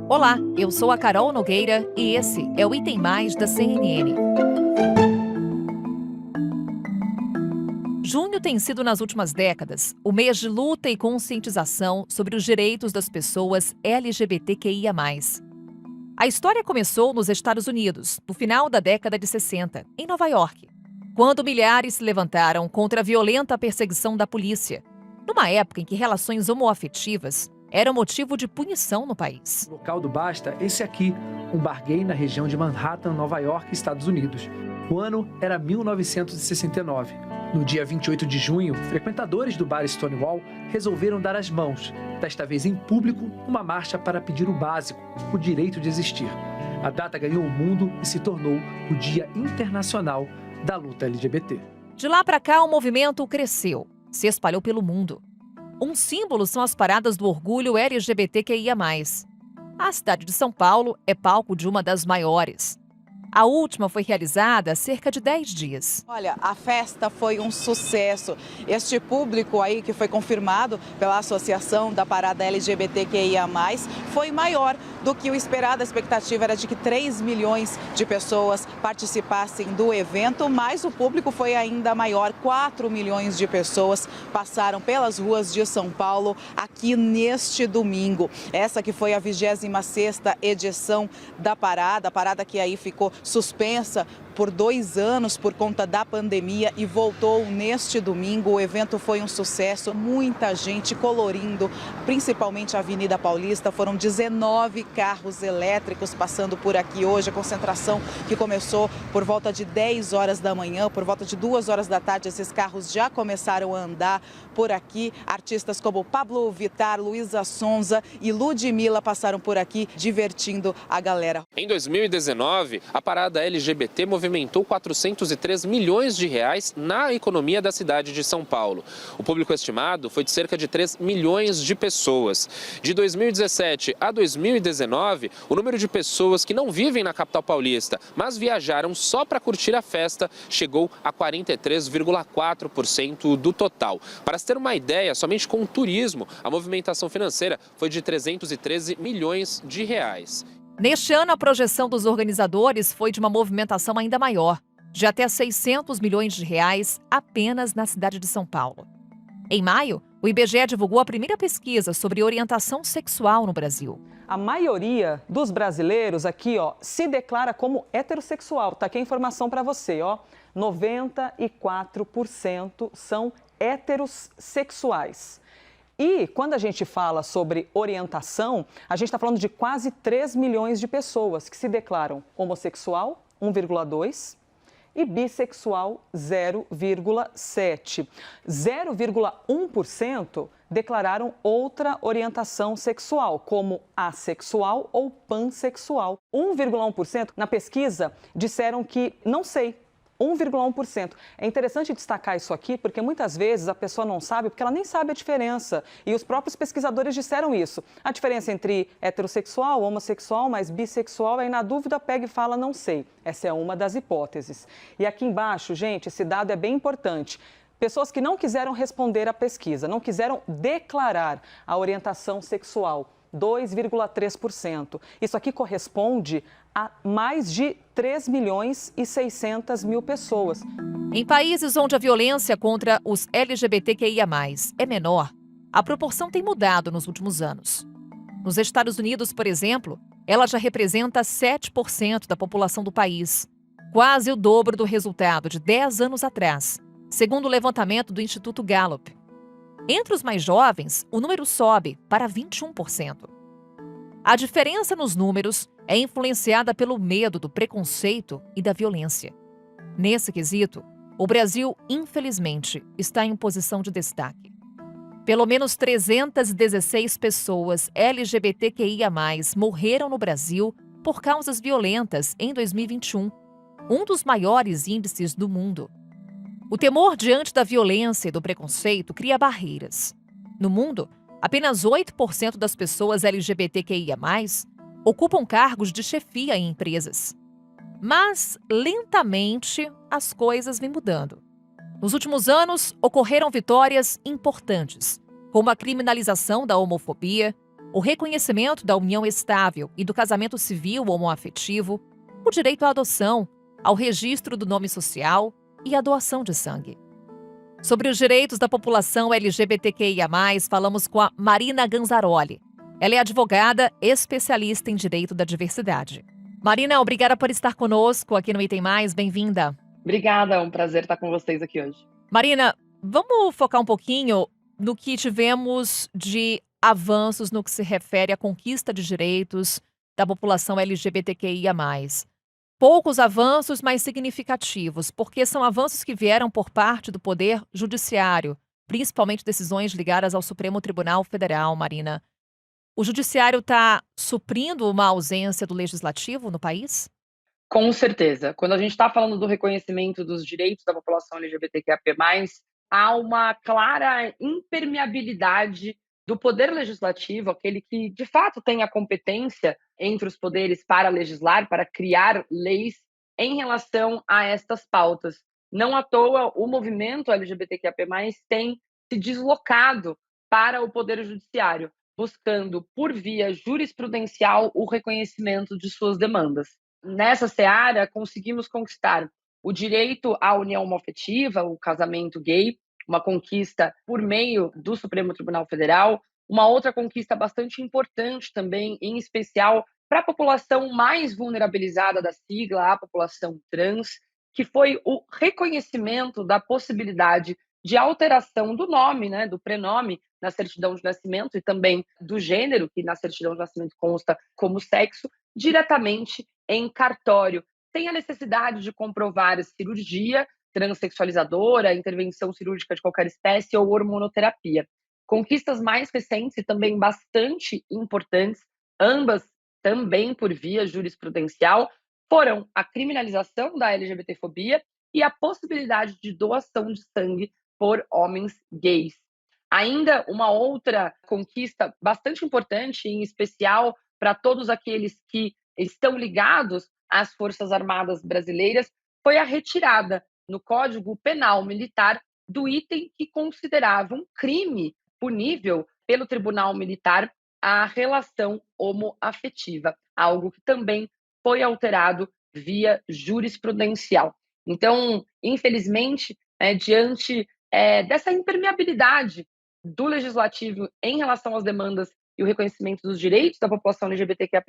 Olá, eu sou a Carol Nogueira e esse é o Item Mais da CNN. Junho tem sido, nas últimas décadas, o mês de luta e conscientização sobre os direitos das pessoas LGBTQIA+. A história começou nos Estados Unidos, no final da década de 60, em Nova York, quando milhares se levantaram contra a violenta perseguição da polícia, numa época em que relações homoafetivas eram motivo de punição no país. O local do Basta, esse aqui, um bar gay na região de Manhattan, Nova York, Estados Unidos. O ano era 1969. No dia 28 de junho, frequentadores do bar Stonewall resolveram dar as mãos, desta vez em público, uma marcha para pedir o básico, o direito de existir. A data ganhou o mundo e se tornou o Dia Internacional da Luta LGBT. De lá para cá, o movimento cresceu, se espalhou pelo mundo. Um símbolo são as paradas do orgulho LGBTQIA+. A cidade de São Paulo é palco de uma das maiores. A última foi realizada há cerca de 10 dias. Olha, a festa foi um sucesso. Este público aí que foi confirmado pela Associação da Parada LGBTQIA+, foi maior do que o esperado. A expectativa era de que 3 milhões de pessoas participassem do evento, mas o público foi ainda maior. 4 milhões de pessoas passaram pelas ruas de São Paulo aqui neste domingo. Essa que foi a 26ª edição da parada, a parada que aí ficou suspensa por 2 anos por conta da pandemia e voltou neste domingo. O evento foi um sucesso, muita gente colorindo, principalmente a Avenida Paulista. Foram 19 carros elétricos passando por aqui hoje. A concentração que começou por volta de 10 horas da manhã, por volta de 2 horas da tarde, esses carros já começaram a andar por aqui. Artistas como Pablo Vittar, Luísa Sonza e Ludmilla passaram por aqui divertindo a galera. Em 2019, a parada LGBT movimentou 403 milhões de reais na economia da cidade de São Paulo. O público estimado foi de cerca de 3 milhões de pessoas. De 2017 a 2019, o número de pessoas que não vivem na capital paulista, mas viajaram só para curtir a festa, chegou a 43,4% do total. Para se ter uma ideia, somente com o turismo, a movimentação financeira foi de 313 milhões de reais. Neste ano, a projeção dos organizadores foi de uma movimentação ainda maior, de até 600 milhões de reais apenas na cidade de São Paulo. Em maio, o IBGE divulgou a primeira pesquisa sobre orientação sexual no Brasil. A maioria dos brasileiros aqui, se declara como heterossexual. Tá aqui a informação para você, 94% são heterossexuais. E quando a gente fala sobre orientação, a gente está falando de quase 3 milhões de pessoas que se declaram homossexual, 1,2%, e bissexual, 0,7%. 0,1% declararam outra orientação sexual, como assexual ou pansexual. 1,1% na pesquisa disseram que não sei. 1,1%. É interessante destacar isso aqui porque muitas vezes a pessoa não sabe porque ela nem sabe a diferença. E os próprios pesquisadores disseram isso. A diferença entre heterossexual, homossexual, mas bissexual, aí na dúvida pega e fala não sei. Essa é uma das hipóteses. E aqui embaixo, gente, esse dado é bem importante. Pessoas que não quiseram responder à pesquisa, não quiseram declarar a orientação sexual. 2,3%. Isso aqui corresponde a mais de 3 milhões e 600 mil pessoas. Em países onde a violência contra os LGBTQIA+, é menor, a proporção tem mudado nos últimos anos. Nos Estados Unidos, por exemplo, ela já representa 7% da população do país, quase o dobro do resultado de 10 anos atrás, segundo o levantamento do Instituto Gallup. Entre os mais jovens, o número sobe para 21%. A diferença nos números é influenciada pelo medo do preconceito e da violência. Nesse quesito, o Brasil, infelizmente, está em posição de destaque. Pelo menos 316 pessoas LGBTQIA+, morreram no Brasil por causas violentas em 2021, um dos maiores índices do mundo. O temor diante da violência e do preconceito cria barreiras. No mundo, apenas 8% das pessoas LGBTQIA+, ocupam cargos de chefia em empresas. Mas, lentamente, as coisas vêm mudando. Nos últimos anos, ocorreram vitórias importantes, como a criminalização da homofobia, o reconhecimento da união estável e do casamento civil homoafetivo, o direito à adoção, ao registro do nome social e à doação de sangue. Sobre os direitos da população LGBTQIA+, falamos com a Marina Ganzaroli. Ela é advogada especialista em direito da diversidade. Marina, obrigada por estar conosco aqui no Item Mais. Bem-vinda. Obrigada, é um prazer estar com vocês aqui hoje. Marina, vamos focar um pouquinho no que tivemos de avanços no que se refere à conquista de direitos da população LGBTQIA+. Poucos avanços, mas significativos, porque são avanços que vieram por parte do Poder Judiciário, principalmente decisões ligadas ao Supremo Tribunal Federal, Marina. O Judiciário está suprindo uma ausência do Legislativo no país? Com certeza. Quando a gente está falando do reconhecimento dos direitos da população LGBTQIAP+, há uma clara impermeabilidade do poder legislativo, aquele que de fato tem a competência entre os poderes para legislar, para criar leis em relação a estas pautas. Não à toa, o movimento LGBTQIAP+, tem se deslocado para o poder judiciário, buscando, por via jurisprudencial, o reconhecimento de suas demandas. Nessa seara, conseguimos conquistar o direito à união homoafetiva, o casamento gay, uma conquista por meio do Supremo Tribunal Federal, uma outra conquista bastante importante também, em especial para a população mais vulnerabilizada da sigla, a população trans, que foi o reconhecimento da possibilidade de alteração do nome, do prenome na certidão de nascimento e também do gênero, que na certidão de nascimento consta como sexo, diretamente em cartório, sem a necessidade de comprovar cirurgia transexualizadora, intervenção cirúrgica de qualquer espécie ou hormonoterapia. Conquistas mais recentes e também bastante importantes, ambas também por via jurisprudencial, foram a criminalização da LGBTfobia e a possibilidade de doação de sangue por homens gays. Ainda uma outra conquista bastante importante, em especial para todos aqueles que estão ligados às Forças Armadas brasileiras, foi a retirada no Código Penal Militar do item que considerava um crime punível pelo Tribunal Militar a relação homoafetiva, algo que também foi alterado via jurisprudencial. Então, infelizmente, diante dessa impermeabilidade do Legislativo em relação às demandas e o reconhecimento dos direitos da população LGBTQIAP+,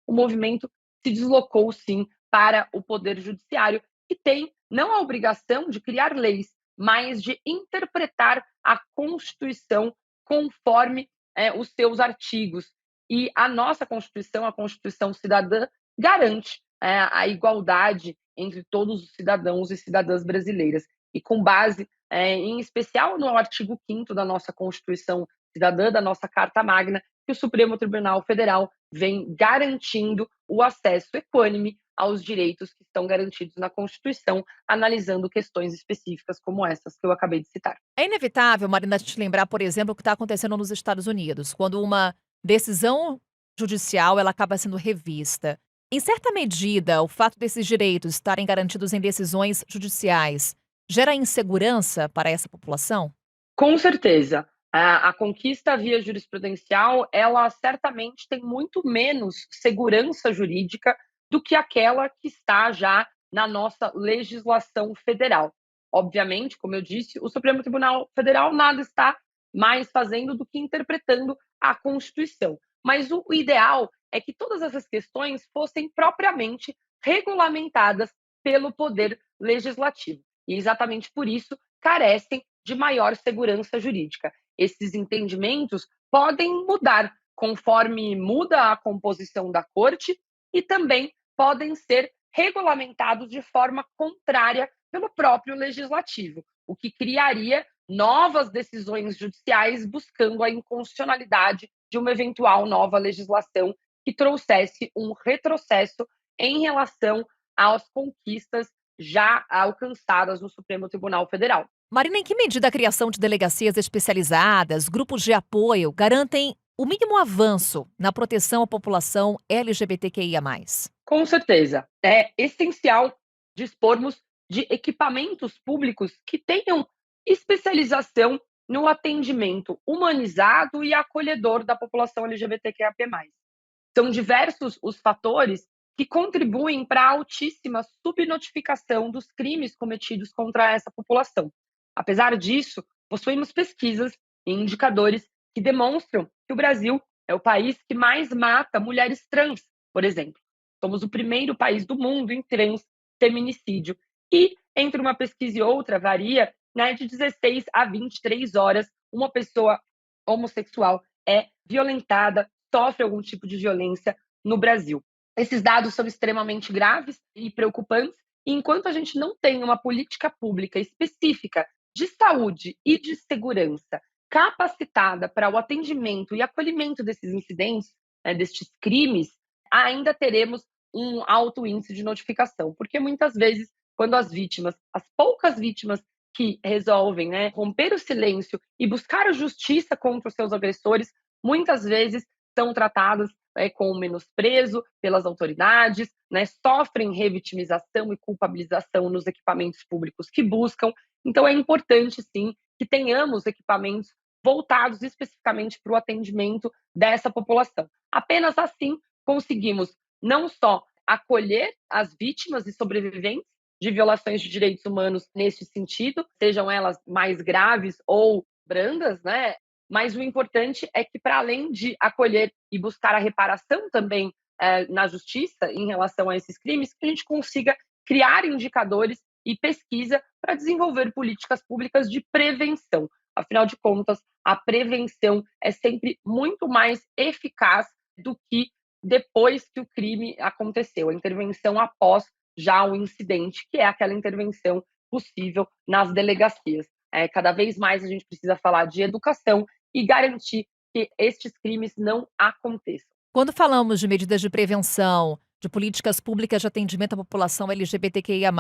o movimento se deslocou, sim, para o Poder Judiciário, que tem não a obrigação de criar leis, mas de interpretar a Constituição conforme os seus artigos. E a nossa Constituição, a Constituição Cidadã, garante a igualdade entre todos os cidadãos e cidadãs brasileiras. E com base, em especial, no artigo 5º da nossa Constituição Cidadã, da nossa Carta Magna, que o Supremo Tribunal Federal vem garantindo o acesso equânime aos direitos que estão garantidos na Constituição, analisando questões específicas como essas que eu acabei de citar. É inevitável, Marina, te lembrar, por exemplo, o que está acontecendo nos Estados Unidos, quando uma decisão judicial ela acaba sendo revista. Em certa medida, o fato desses direitos estarem garantidos em decisões judiciais gera insegurança para essa população? Com certeza. A conquista via jurisprudencial, ela certamente tem muito menos segurança jurídica do que aquela que está já na nossa legislação federal. Obviamente, como eu disse, o Supremo Tribunal Federal nada está mais fazendo do que interpretando a Constituição. Mas o ideal é que todas essas questões fossem propriamente regulamentadas pelo Poder Legislativo. E exatamente por isso carecem de maior segurança jurídica. Esses entendimentos podem mudar conforme muda a composição da Corte e também podem ser regulamentados de forma contrária pelo próprio Legislativo, o que criaria novas decisões judiciais buscando a inconstitucionalidade de uma eventual nova legislação que trouxesse um retrocesso em relação às conquistas já alcançadas no Supremo Tribunal Federal. Marina, em que medida a criação de delegacias especializadas, grupos de apoio, garantem o mínimo avanço na proteção à população LGBTQIA+? Com certeza. É essencial dispormos de equipamentos públicos que tenham especialização no atendimento humanizado e acolhedor da população LGBTQIA+. São diversos os fatores que contribuem para a altíssima subnotificação dos crimes cometidos contra essa população. Apesar disso, possuímos pesquisas e indicadores que demonstram que o Brasil é o país que mais mata mulheres trans, por exemplo. Somos o primeiro país do mundo em transfeminicídio. E, entre uma pesquisa e outra, varia, né, de 16 a 23 horas, uma pessoa homossexual é violentada, sofre algum tipo de violência no Brasil. Esses dados são extremamente graves e preocupantes, e enquanto a gente não tem uma política pública específica de saúde e de segurança capacitada para o atendimento e acolhimento desses incidentes, né, destes crimes, ainda teremos um alto índice de notificação, porque muitas vezes, quando as poucas vítimas que resolvem, né, romper o silêncio e buscar a justiça contra os seus agressores, muitas vezes são tratadas com menosprezo pelas autoridades, né, sofrem revitimização e culpabilização nos equipamentos públicos que buscam. Então, é importante, sim, que tenhamos equipamentos voltados especificamente para o atendimento dessa população. Apenas assim conseguimos não só acolher as vítimas e sobreviventes de violações de direitos humanos nesse sentido, sejam elas mais graves ou brandas, né? Mas o importante é que, para além de acolher e buscar a reparação também na justiça em relação a esses crimes, que a gente consiga criar indicadores e pesquisa para desenvolver políticas públicas de prevenção. Afinal de contas, a prevenção é sempre muito mais eficaz do que depois que o crime aconteceu, a intervenção após já o incidente, que é aquela intervenção possível nas delegacias. Cada vez mais a gente precisa falar de educação e garantir que estes crimes não aconteçam. Quando falamos de medidas de prevenção, de políticas públicas de atendimento à população LGBTQIA+,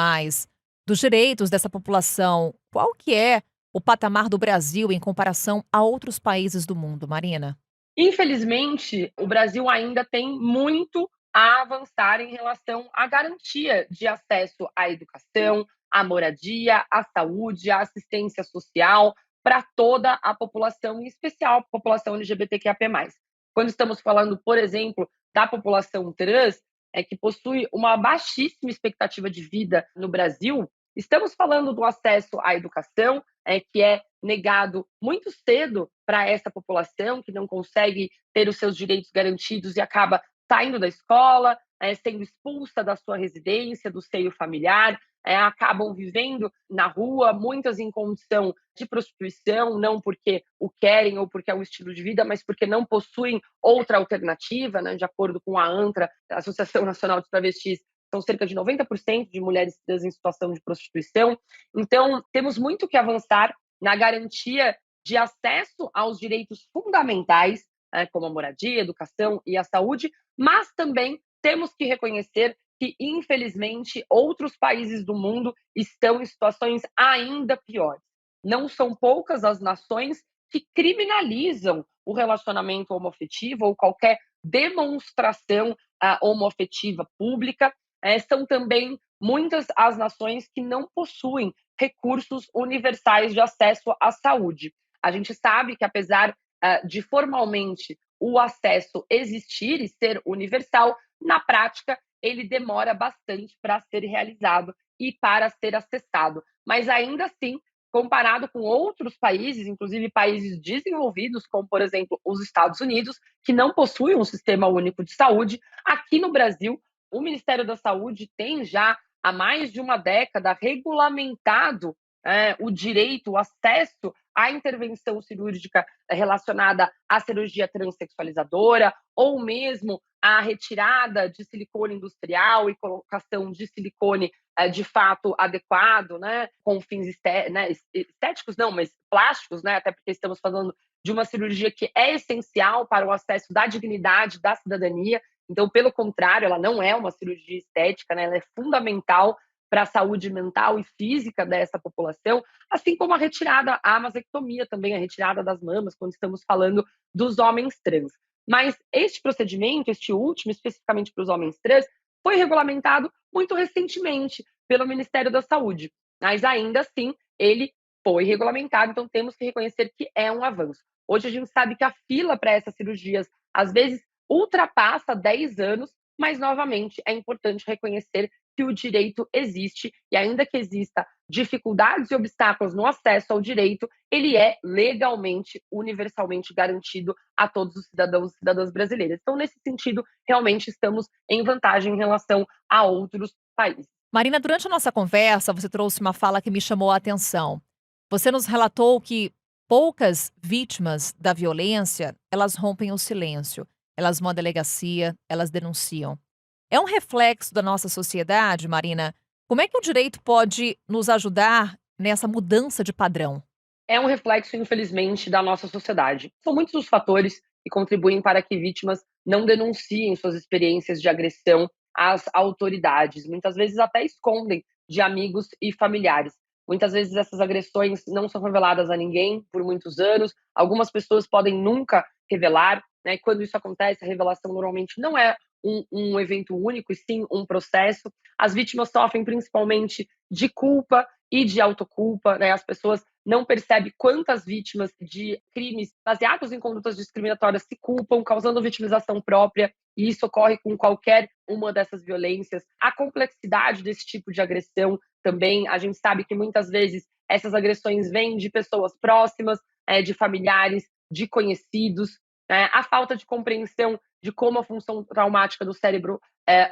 dos direitos dessa população, qual que é o patamar do Brasil em comparação a outros países do mundo, Marina? Infelizmente, o Brasil ainda tem muito a avançar em relação à garantia de acesso à educação, à moradia, à saúde, à assistência social para toda a população, em especial a população LGBTQIA+. Quando estamos falando, por exemplo, da população trans, que possui uma baixíssima expectativa de vida no Brasil, estamos falando do acesso à educação, que é negado muito cedo para essa população, que não consegue ter os seus direitos garantidos e acaba saindo da escola, sendo expulsa da sua residência, do seio familiar, acabam vivendo na rua, muitas em condição de prostituição, não porque o querem ou porque é um estilo de vida, mas porque não possuem outra alternativa, né? De acordo com a ANTRA, a Associação Nacional de Travestis, são cerca de 90% de mulheres trans em situação de prostituição. Então, temos muito que avançar na garantia de acesso aos direitos fundamentais, como a moradia, a educação e a saúde, mas também temos que reconhecer que, infelizmente, outros países do mundo estão em situações ainda piores. Não são poucas as nações que criminalizam o relacionamento homoafetivo ou qualquer demonstração homoafetiva pública. São também muitas as nações que não possuem recursos universais de acesso à saúde. A gente sabe que, apesar de formalmente o acesso existir e ser universal, na prática ele demora bastante para ser realizado e para ser acessado. Mas ainda assim, comparado com outros países, inclusive países desenvolvidos, como, por exemplo, os Estados Unidos, que não possuem um sistema único de saúde, aqui no Brasil, o Ministério da Saúde tem já há mais de uma década regulamentado o direito, o acesso à intervenção cirúrgica relacionada à cirurgia transexualizadora, ou mesmo a retirada de silicone industrial e colocação de silicone de fato adequado, né, com fins estéticos, não, mas plásticos, né, até porque estamos falando de uma cirurgia que é essencial para o acesso da dignidade, da cidadania. Então, pelo contrário, ela não é uma cirurgia estética, né, ela é fundamental para a saúde mental e física dessa população, assim como a mastectomia também, a retirada das mamas, quando estamos falando dos homens trans. Mas este procedimento, este último, especificamente para os homens trans, foi regulamentado muito recentemente pelo Ministério da Saúde. Mas ainda assim, ele foi regulamentado, então temos que reconhecer que é um avanço. Hoje a gente sabe que a fila para essas cirurgias, às vezes, ultrapassa 10 anos, mas, novamente, é importante reconhecer que o direito existe e, ainda que exista dificuldades e obstáculos no acesso ao direito, ele é legalmente, universalmente garantido a todos os cidadãos e cidadãs brasileiras. Então, nesse sentido, realmente estamos em vantagem em relação a outros países. Marina, durante a nossa conversa, você trouxe uma fala que me chamou a atenção. Você nos relatou que poucas vítimas da violência, elas rompem o silêncio. Elas vão à delegacia, elas denunciam. É um reflexo da nossa sociedade, Marina? Como é que o direito pode nos ajudar nessa mudança de padrão? É um reflexo, infelizmente, da nossa sociedade. São muitos os fatores que contribuem para que vítimas não denunciem suas experiências de agressão às autoridades. Muitas vezes até escondem de amigos e familiares. Muitas vezes essas agressões não são reveladas a ninguém por muitos anos. Algumas pessoas podem nunca revelar, né? Quando isso acontece, a revelação normalmente não é um evento único, e sim um processo. As vítimas sofrem principalmente de culpa e de autoculpa, né? As pessoas não percebem quantas vítimas de crimes baseados em condutas discriminatórias se culpam, causando vitimização própria, e isso ocorre com qualquer uma dessas violências. A complexidade desse tipo de agressão também, a gente sabe que muitas vezes essas agressões vêm de pessoas próximas, de familiares, de conhecidos, a falta de compreensão de como a função traumática do cérebro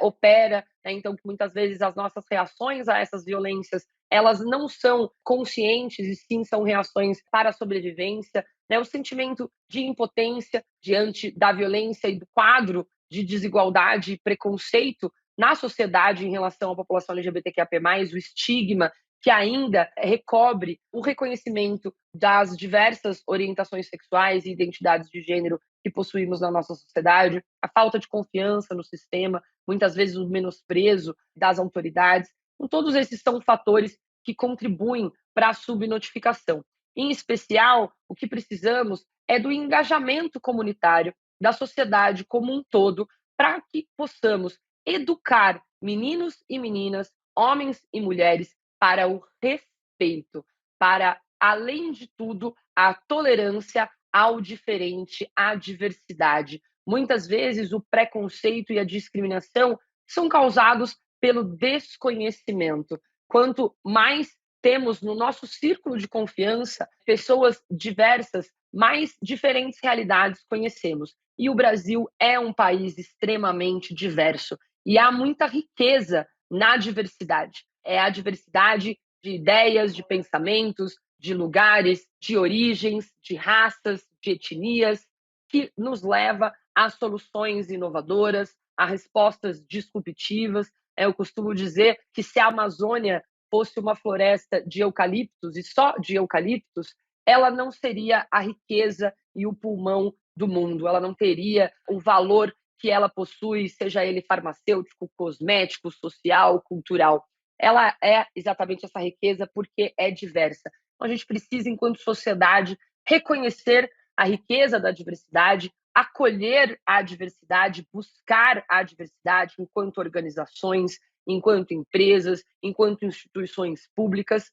opera, então que muitas vezes as nossas reações a essas violências, elas não são conscientes e sim são reações para a sobrevivência, o sentimento de impotência diante da violência e do quadro de desigualdade e preconceito na sociedade em relação à população LGBTQIAP+, o estigma que ainda recobre o reconhecimento das diversas orientações sexuais e identidades de gênero que possuímos na nossa sociedade, a falta de confiança no sistema, muitas vezes o menosprezo das autoridades. Então, todos esses são fatores que contribuem para a subnotificação. Em especial, o que precisamos é do engajamento comunitário da sociedade como um todo, para que possamos educar meninos e meninas, homens e mulheres, para o respeito, para, além de tudo, a tolerância ao diferente, à diversidade. Muitas vezes o preconceito e a discriminação são causados pelo desconhecimento. Quanto mais temos no nosso círculo de confiança pessoas diversas, mais diferentes realidades conhecemos. E o Brasil é um país extremamente diverso e há muita riqueza na diversidade. É a diversidade de ideias, de pensamentos, de lugares, de origens, de raças, de etnias, que nos leva a soluções inovadoras, a respostas disruptivas. Eu costumo dizer que se a Amazônia fosse uma floresta de eucaliptos, e só de eucaliptos, ela não seria a riqueza e o pulmão do mundo, ela não teria o valor que ela possui, seja ele farmacêutico, cosmético, social, cultural. Ela é exatamente essa riqueza porque é diversa. Então, a gente precisa, enquanto sociedade, reconhecer a riqueza da diversidade, acolher a diversidade, buscar a diversidade enquanto organizações, enquanto empresas, enquanto instituições públicas,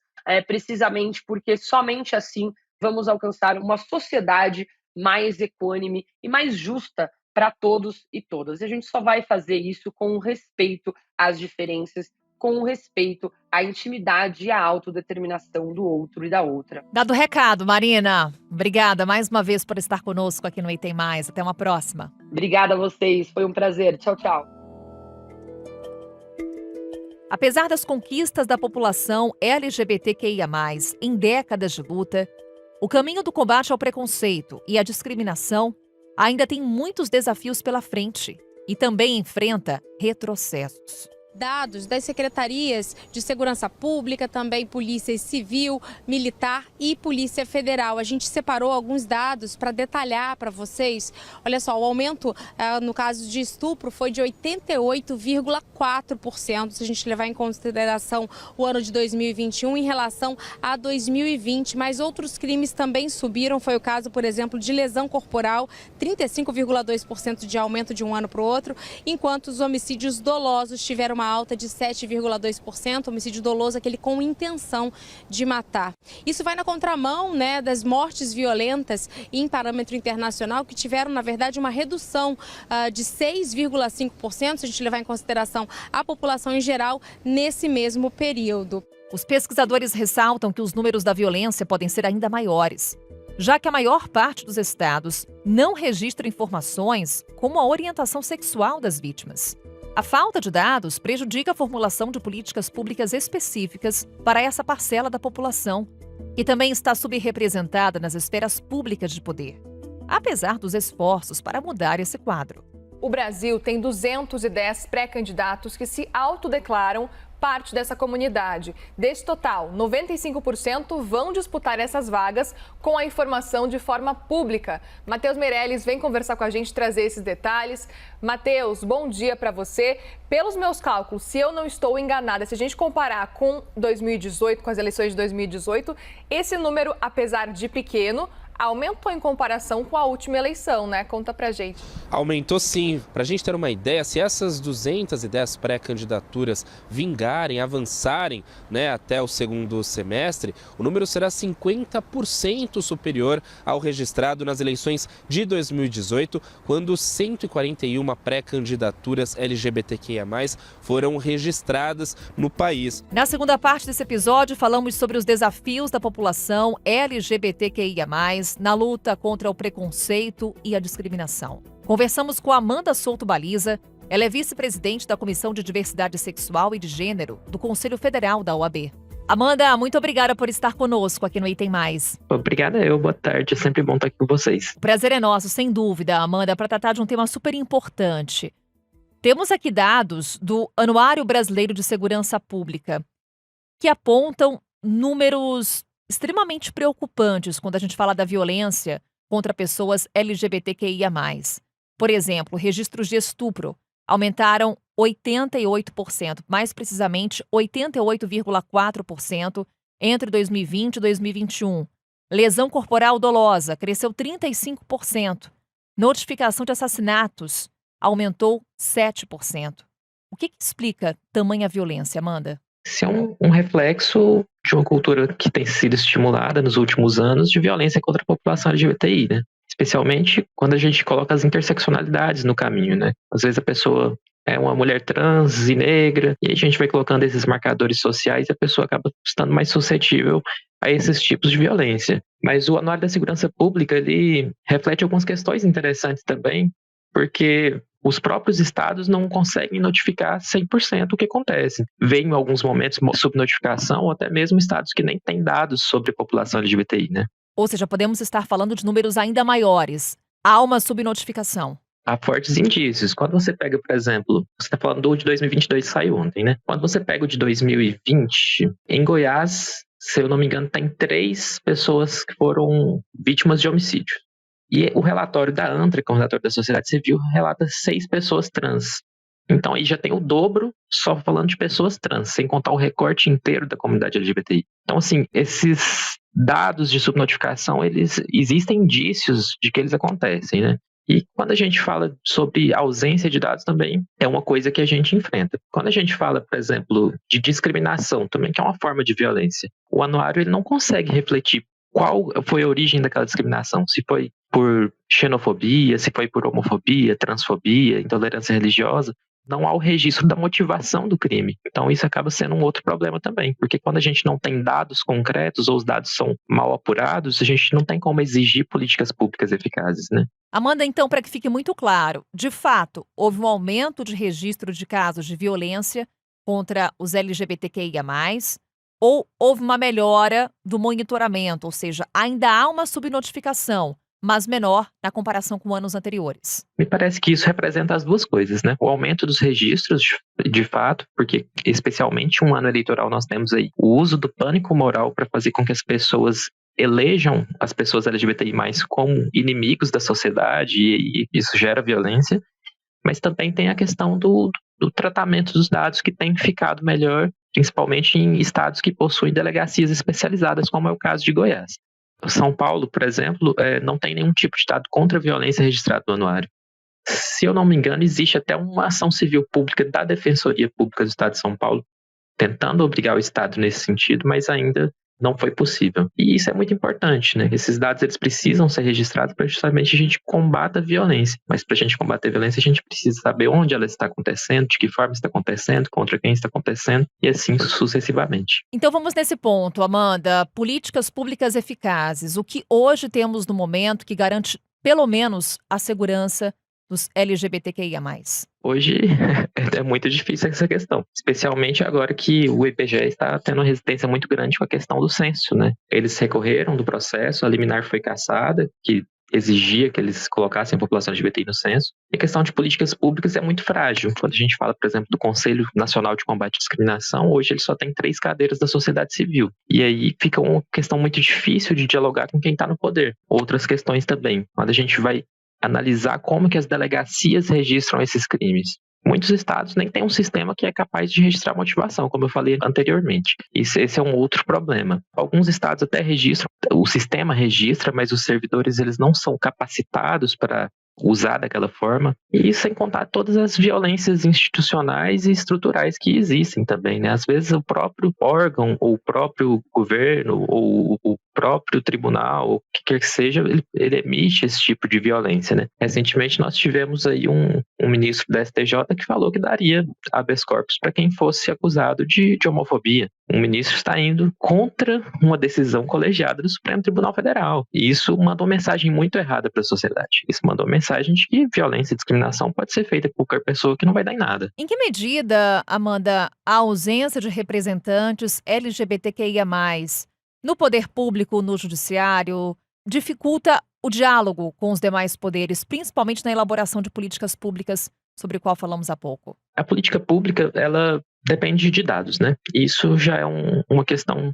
precisamente porque somente assim vamos alcançar uma sociedade mais equânime e mais justa para todos e todas. E a gente só vai fazer isso com respeito às diferenças, com respeito à intimidade e à autodeterminação do outro e da outra. Dado o recado, Marina. Obrigada mais uma vez por estar conosco aqui no Item Mais. Até uma próxima. Obrigada a vocês, foi um prazer. Tchau, tchau. Apesar das conquistas da população LGBTQIA+, em décadas de luta, o caminho do combate ao preconceito e à discriminação ainda tem muitos desafios pela frente e também enfrenta retrocessos. Dados das secretarias de segurança pública, também Polícia Civil, Militar e Polícia Federal. A gente separou alguns dados para detalhar para vocês. Olha só, o aumento no caso de estupro foi de 88,4%, se a gente levar em consideração o ano de 2021 em relação a 2020. Mas outros crimes também subiram. Foi o caso, por exemplo, de lesão corporal, 35,2% de aumento de um ano para o outro, enquanto os homicídios dolosos tiveram uma uma alta de 7,2%, homicídio doloso, aquele com intenção de matar. Isso vai na contramão, né, das mortes violentas em parâmetro internacional, que tiveram, na verdade, uma redução de 6,5%, se a gente levar em consideração a população em geral, nesse mesmo período. Os pesquisadores ressaltam que os números da violência podem ser ainda maiores, já que a maior parte dos estados não registra informações como a orientação sexual das vítimas. A falta de dados prejudica a formulação de políticas públicas específicas para essa parcela da população, que também está subrepresentada nas esferas públicas de poder, apesar dos esforços para mudar esse quadro. O Brasil tem 210 pré-candidatos que se autodeclaram parte dessa comunidade. Desse total, 95% vão disputar essas vagas com a informação de forma pública. Matheus Meirelles vem conversar com a gente, trazer esses detalhes. Matheus, bom dia para você. Pelos meus cálculos, se eu não estou enganada, se a gente comparar com 2018, com as eleições de 2018, esse número, apesar de pequeno, aumentou em comparação com a última eleição, né? Conta pra gente. Aumentou sim. Pra gente ter uma ideia, se essas 210 pré-candidaturas vingarem, avançarem, né, até o segundo semestre, o número será 50% superior ao registrado nas eleições de 2018, quando 141 pré-candidaturas LGBTQIA+, foram registradas no país. Na segunda parte desse episódio, falamos sobre os desafios da população LGBTQIA+, na luta contra o preconceito e a discriminação. Conversamos com Amanda Souto Baliza. Ela é vice-presidente da Comissão de Diversidade Sexual e de Gênero do Conselho Federal da OAB. Amanda, muito obrigada por estar conosco aqui no Item Mais. Obrigada eu, boa tarde, é sempre bom estar aqui com vocês. O prazer é nosso, sem dúvida, Amanda, para tratar de um tema super importante. Temos aqui dados do Anuário Brasileiro de Segurança Pública, que apontam números extremamente preocupantes quando a gente fala da violência contra pessoas LGBTQIA+. Por exemplo, registros de estupro aumentaram 88%, mais precisamente 88,4% entre 2020 e 2021. Lesão corporal dolosa cresceu 35%. Notificação de assassinatos aumentou 7%. O que explica tamanha violência, Amanda? Isso é um reflexo de uma cultura que tem sido estimulada nos últimos anos de violência contra a população LGBTI, né? Especialmente quando a gente coloca as interseccionalidades no caminho, né? Às vezes a pessoa é uma mulher trans e negra, e a gente vai colocando esses marcadores sociais e a pessoa acaba estando mais suscetível a esses tipos de violência. Mas o Anuário da Segurança Pública, ele reflete algumas questões interessantes também, porque os próprios estados não conseguem notificar 100% o que acontece. Vem em alguns momentos subnotificação, ou até mesmo estados que nem têm dados sobre a população LGBTI, né? Ou seja, podemos estar falando de números ainda maiores. Há uma subnotificação. Há fortes indícios. Quando você pega, por exemplo, você está falando do de 2022 que saiu ontem, né? Quando você pega o de 2020, em Goiás, se eu não me engano, tem 3 pessoas que foram vítimas de homicídio. E o relatório da ANTRA, que é o relatório da sociedade civil, relata 6 pessoas trans. Então aí já tem o dobro só falando de pessoas trans, sem contar o recorte inteiro da comunidade LGBTI. Então, assim, esses dados de subnotificação, existem indícios de que eles acontecem, né? E quando a gente fala sobre ausência de dados também, é uma coisa que a gente enfrenta. Quando a gente fala, por exemplo, de discriminação também, que é uma forma de violência, o anuário ele não consegue refletir qual foi a origem daquela discriminação, se foi por xenofobia, se foi por homofobia, transfobia, intolerância religiosa. Não há o registro da motivação do crime. Então isso acaba sendo um outro problema também, porque quando a gente não tem dados concretos ou os dados são mal apurados, a gente não tem como exigir políticas públicas eficazes, né? Amanda, então, para que fique muito claro, de fato, houve um aumento de registro de casos de violência contra os LGBTQIA+, ou houve uma melhora do monitoramento, ou seja, ainda há uma subnotificação, mas menor na comparação com anos anteriores. Me parece que isso representa as duas coisas, né? O aumento dos registros, de fato, porque especialmente um ano eleitoral nós temos aí o uso do pânico moral para fazer com que as pessoas elejam as pessoas LGBTI+, como inimigos da sociedade e isso gera violência, mas também tem a questão do tratamento dos dados que tem ficado melhor, principalmente em estados que possuem delegacias especializadas, como é o caso de Goiás. São Paulo, por exemplo, não tem nenhum tipo de dado contra a violência registrado no anuário. Se eu não me engano, existe até uma ação civil pública da Defensoria Pública do Estado de São Paulo, tentando obrigar o Estado nesse sentido, mas ainda não foi possível. E isso é muito importante, né? Esses dados eles precisam ser registrados para justamente a gente combater a violência. Mas para a gente combater a violência, a gente precisa saber onde ela está acontecendo, de que forma está acontecendo, contra quem está acontecendo, e assim sucessivamente. Então vamos nesse ponto, Amanda. Políticas públicas eficazes. O que hoje temos no momento que garante, pelo menos, a segurança dos LGBTQIA+. Hoje é muito difícil essa questão, especialmente agora que o IBGE está tendo uma resistência muito grande com a questão do censo, né? Eles recorreram do processo, a liminar foi cassada, que exigia que eles colocassem a população LGBTI no censo. E a questão de políticas públicas é muito frágil. Quando a gente fala, por exemplo, do Conselho Nacional de Combate à Discriminação, hoje ele só tem 3 cadeiras da sociedade civil. E aí fica uma questão muito difícil de dialogar com quem está no poder. Outras questões também, quando a gente vai analisar como que as delegacias registram esses crimes. Muitos estados nem têm um sistema que é capaz de registrar motivação, como eu falei anteriormente. Esse é um outro problema. Alguns estados até registram, o sistema registra, mas os servidores eles não são capacitados para usar daquela forma, e sem contar todas as violências institucionais e estruturais que existem também, né? Às vezes o próprio órgão, ou o próprio governo, ou o próprio tribunal, ou o que quer que seja, ele emite esse tipo de violência, né? Recentemente nós tivemos aí um ministro da STJ que falou que daria habeas corpus para quem fosse acusado de homofobia. Um ministro está indo contra uma decisão colegiada do Supremo Tribunal Federal. E isso mandou uma mensagem muito errada para a sociedade. Isso mandou uma mensagem de que violência e discriminação pode ser feita por qualquer pessoa que não vai dar em nada. Em que medida, Amanda, a ausência de representantes LGBTQIA+, no poder público, no judiciário, dificulta o diálogo com os demais poderes, principalmente na elaboração de políticas públicas, sobre o qual falamos há pouco? A política pública, ela depende de dados, né? Isso já é uma questão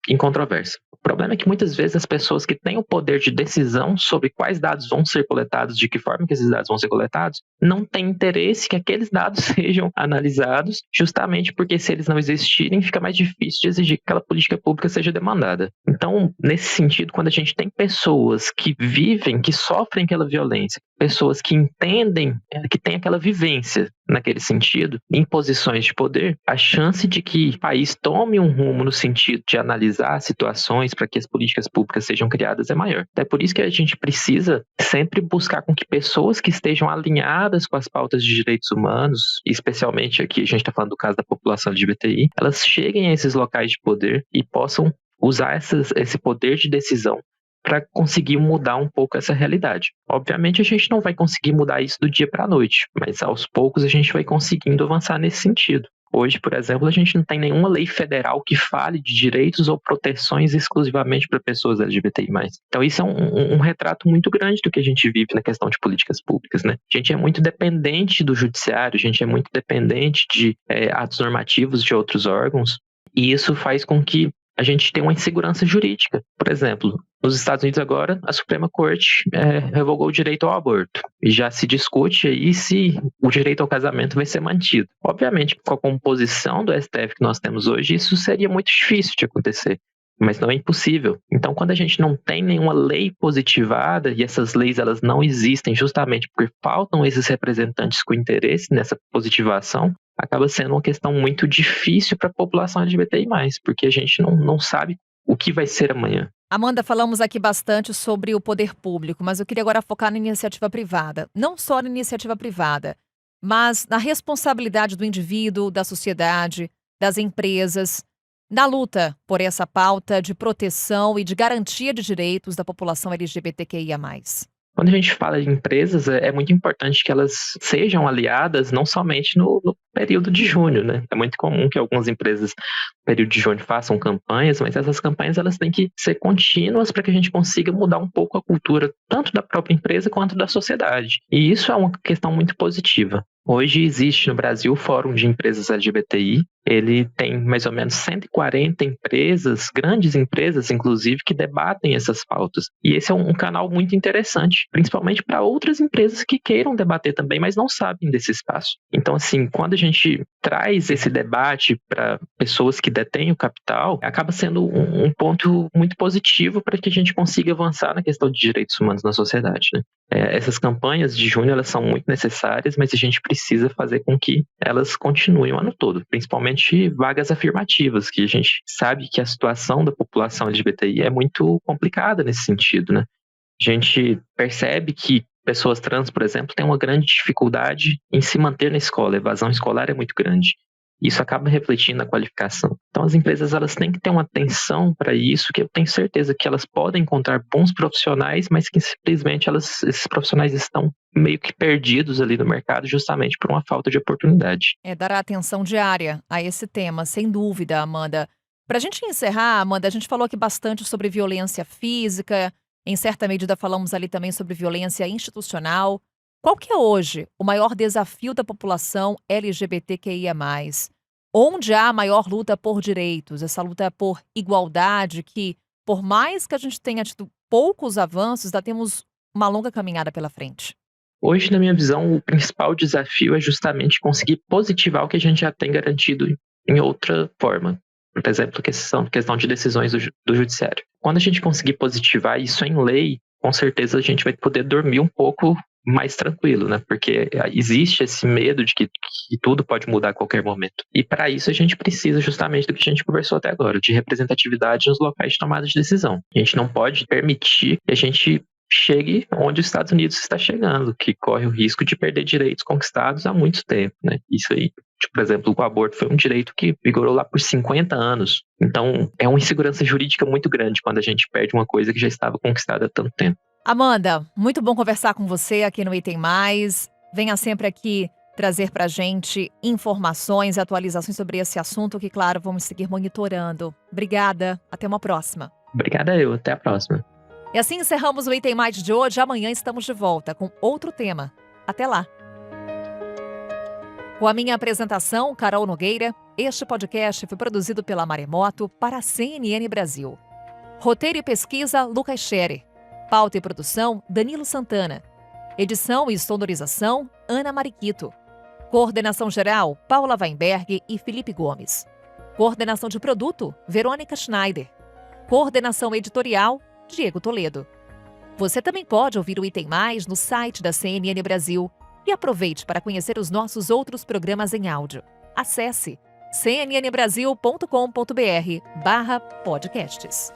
incontroversa. O problema é que muitas vezes as pessoas que têm o poder de decisão sobre quais dados vão ser coletados, de que forma que esses dados vão ser coletados, não têm interesse que aqueles dados sejam analisados, justamente porque se eles não existirem, fica mais difícil de exigir que aquela política pública seja demandada. Então, nesse sentido, quando a gente tem pessoas que vivem, que sofrem aquela violência, pessoas que entendem, que têm aquela vivência naquele sentido, em posições de poder, a chance de que o país tome um rumo no sentido de analisar situações para que as políticas públicas sejam criadas é maior. É por isso que a gente precisa sempre buscar com que pessoas que estejam alinhadas com as pautas de direitos humanos, especialmente aqui a gente está falando do caso da população LGBTI, elas cheguem a esses locais de poder e possam usar esse poder de decisão para conseguir mudar um pouco essa realidade. Obviamente a gente não vai conseguir mudar isso do dia para a noite, mas aos poucos a gente vai conseguindo avançar nesse sentido. Hoje, por exemplo, a gente não tem nenhuma lei federal que fale de direitos ou proteções exclusivamente para pessoas LGBTI+. Então isso é um retrato muito grande do que a gente vive na questão de políticas públicas, né? A gente é muito dependente do judiciário, a gente é muito dependente de atos normativos de outros órgãos, e isso faz com que a gente tenha uma insegurança jurídica. Por exemplo, nos Estados Unidos agora, a Suprema Corte revogou o direito ao aborto. E já se discute aí se o direito ao casamento vai ser mantido. Obviamente, com a composição do STF que nós temos hoje, isso seria muito difícil de acontecer. Mas não é impossível. Então, quando a gente não tem nenhuma lei positivada, e essas leis elas não existem justamente porque faltam esses representantes com interesse nessa positivação, acaba sendo uma questão muito difícil para a população LGBTI+, porque a gente não sabe o que vai ser amanhã. Amanda, falamos aqui bastante sobre o poder público, mas eu queria agora focar na iniciativa privada. Não só na iniciativa privada, mas na responsabilidade do indivíduo, da sociedade, das empresas, na luta por essa pauta de proteção e de garantia de direitos da população LGBTQIA+. Quando a gente fala de empresas, é muito importante que elas sejam aliadas não somente no período de junho, né? É muito comum que algumas empresas no período de junho façam campanhas, mas essas campanhas elas têm que ser contínuas para que a gente consiga mudar um pouco a cultura, tanto da própria empresa quanto da sociedade. E isso é uma questão muito positiva. Hoje existe no Brasil o Fórum de Empresas LGBTI, ele tem mais ou menos 140 empresas, grandes empresas, inclusive, que debatem essas pautas. E esse é um canal muito interessante, principalmente para outras empresas que queiram debater também, mas não sabem desse espaço. Então, assim, quando a gente traz esse debate para pessoas que detêm o capital, acaba sendo um ponto muito positivo para que a gente consiga avançar na questão de direitos humanos na sociedade, né? Essas campanhas de junho, elas são muito necessárias, mas a gente precisa fazer com que elas continuem o ano todo, principalmente vagas afirmativas, que a gente sabe que a situação da população LGBTI é muito complicada nesse sentido, né? A gente percebe que pessoas trans, por exemplo, têm uma grande dificuldade em se manter na escola, a evasão escolar é muito grande. Isso acaba refletindo na qualificação. Então, as empresas elas têm que ter uma atenção para isso, que eu tenho certeza que elas podem encontrar bons profissionais, mas que simplesmente esses profissionais estão meio que perdidos ali no mercado justamente por uma falta de oportunidade. Dar atenção diária a esse tema, sem dúvida, Amanda. Para a gente encerrar, Amanda, a gente falou aqui bastante sobre violência física, em certa medida falamos ali também sobre violência institucional. Qual que é hoje o maior desafio da população LGBTQIA+. Onde há a maior luta por direitos, essa luta por igualdade que, por mais que a gente tenha tido poucos avanços, ainda temos uma longa caminhada pela frente? Hoje, na minha visão, o principal desafio é justamente conseguir positivar o que a gente já tem garantido em outra forma. Por exemplo, questão de decisões do judiciário. Quando a gente conseguir positivar isso em lei, com certeza a gente vai poder dormir um pouco mais tranquilo, né? Porque existe esse medo de que tudo pode mudar a qualquer momento. E para isso a gente precisa justamente do que a gente conversou até agora, de representatividade nos locais de tomada de decisão. A gente não pode permitir que a gente chegue onde os Estados Unidos está chegando, que corre o risco de perder direitos conquistados há muito tempo, né? Isso aí, por exemplo, o aborto foi um direito que vigorou lá por 50 anos. Então, é uma insegurança jurídica muito grande quando a gente perde uma coisa que já estava conquistada há tanto tempo. Amanda, muito bom conversar com você aqui no Item Mais. Venha sempre aqui trazer pra gente informações e atualizações sobre esse assunto que, claro, vamos seguir monitorando. Obrigada, até uma próxima. Obrigada eu, até a próxima. E assim encerramos o Item Mais de hoje. Amanhã estamos de volta com outro tema. Até lá. Com a minha apresentação, Carol Nogueira, este podcast foi produzido pela Maremoto para a CNN Brasil. Roteiro e pesquisa, Lucas Scherer. Pauta e produção, Danilo Santana. Edição e sonorização, Ana Mariquito. Coordenação geral, Paula Weinberg e Felipe Gomes. Coordenação de produto, Verônica Schneider. Coordenação editorial, Diego Toledo. Você também pode ouvir o Item Mais no site da CNN Brasil e aproveite para conhecer os nossos outros programas em áudio. Acesse cnnbrasil.com.br/podcasts.